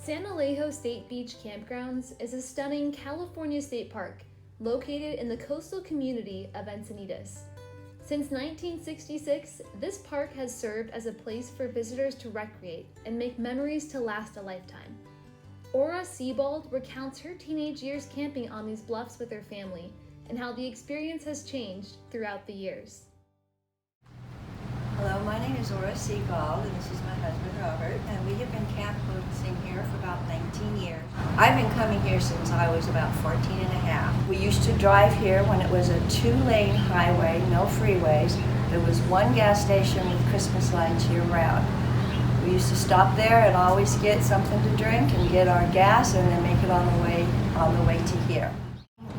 San Elijo State Beach Campgrounds is a stunning California state park located in the coastal community of Encinitas. Since 1966, this park has served as a place for visitors to recreate and make memories to last a lifetime. Sebald recounts her teenage years camping on these bluffs with her family and how the experience has changed throughout the years. Hello, my name is Sebald, and this is my husband Robert, and we have been camping here for about 19 years. I've been coming here since I was about 14 and a half. We used to drive here when it was a 2-lane highway, no freeways. There was one gas station with Christmas lights year-round. We used to stop there and always get something to drink and get our gas and then make it on the way to here.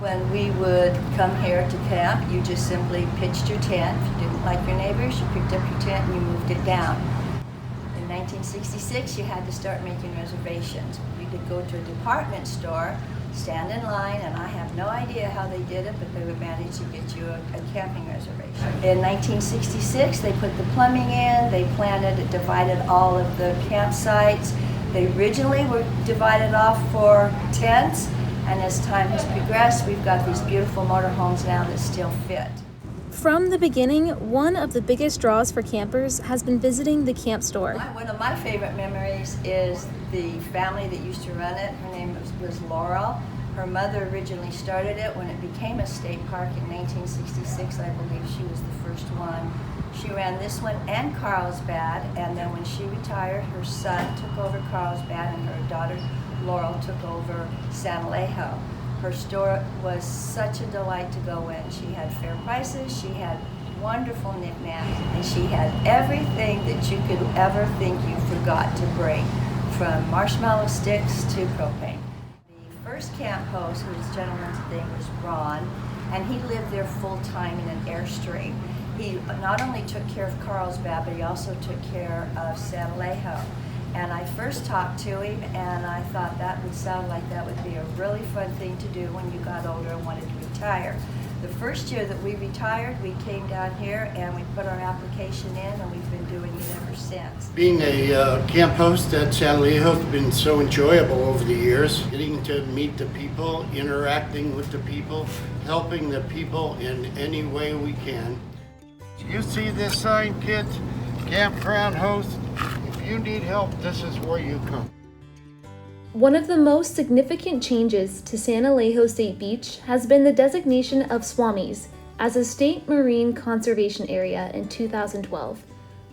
When we would come here to camp, you just simply pitched your tent. If you didn't like your neighbors, you picked up your tent and you moved it down. In 1966, you had to start making reservations. You could go to a department store, stand in line, and I have no idea how they did it, but they would manage to get you a camping reservation. In 1966, they put the plumbing in, they divided all of the campsites. They originally were divided off for tents, and as time has progressed, we've got these beautiful motorhomes now that still fit. From the beginning, one of the biggest draws for campers has been visiting the camp store. One of my favorite memories is the family that used to run it. Her name was Laurel. Her mother originally started it when it became a state park in 1966. I believe she was the first one. She ran this one and Carlsbad, and then when she retired, her son took over Carlsbad and her daughter Laurel took over San Elijo. Her store was such a delight to go in. She had fair prices, she had wonderful knickknacks, and she had everything that you could ever think you forgot to bring, from marshmallow sticks to propane. The first camp host, whose gentleman's name was Ron, and he lived there full time in an Airstream. He not only took care of Carlsbad, but he also took care of San Elijo. And I first talked to him, and I thought that would sound like that would be a really fun thing to do when you got older and wanted to retire. The first year that we retired, we came down here and we put our application in, and we've been doing it ever since. Being a camp host at San Elijo has been so enjoyable over the years. Getting to meet the people, interacting with the people, helping the people in any way we can. You see this sign, kids? Campground host. If you need help, this is where you come. One of the most significant changes to San Elijo State Beach has been the designation of Swamis as a state marine conservation area in 2012.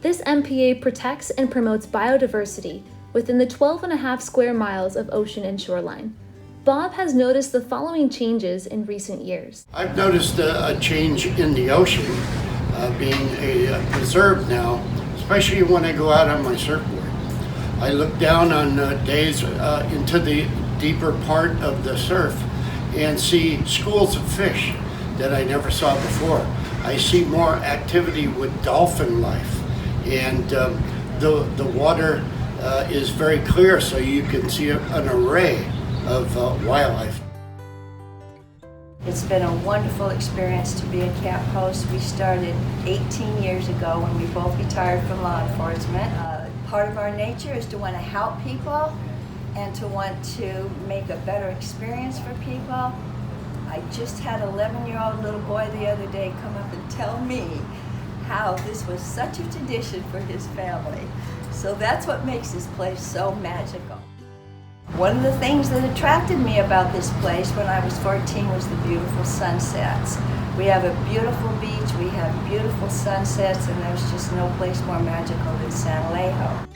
This MPA protects and promotes biodiversity within the 12.5 square miles of ocean and shoreline. Bob has noticed the following changes in recent years. I've noticed a change in the ocean being preserved now, especially when I go out on my surfboard. I look down on days into the deeper part of the surf and see schools of fish that I never saw before. I see more activity with dolphin life, and the water is very clear, so you can see an array of wildlife. It's been a wonderful experience to be a camp host. We started 18 years ago when we both retired from law enforcement. Part of our nature is to want to help people and to want to make a better experience for people. I just had an 11-year-old little boy the other day come up and tell me how this was such a tradition for his family. So that's what makes this place so magical. One of the things that attracted me about this place when I was 14 was the beautiful sunsets. We have a beautiful beach, we have beautiful sunsets, and there's just no place more magical than San Elijo.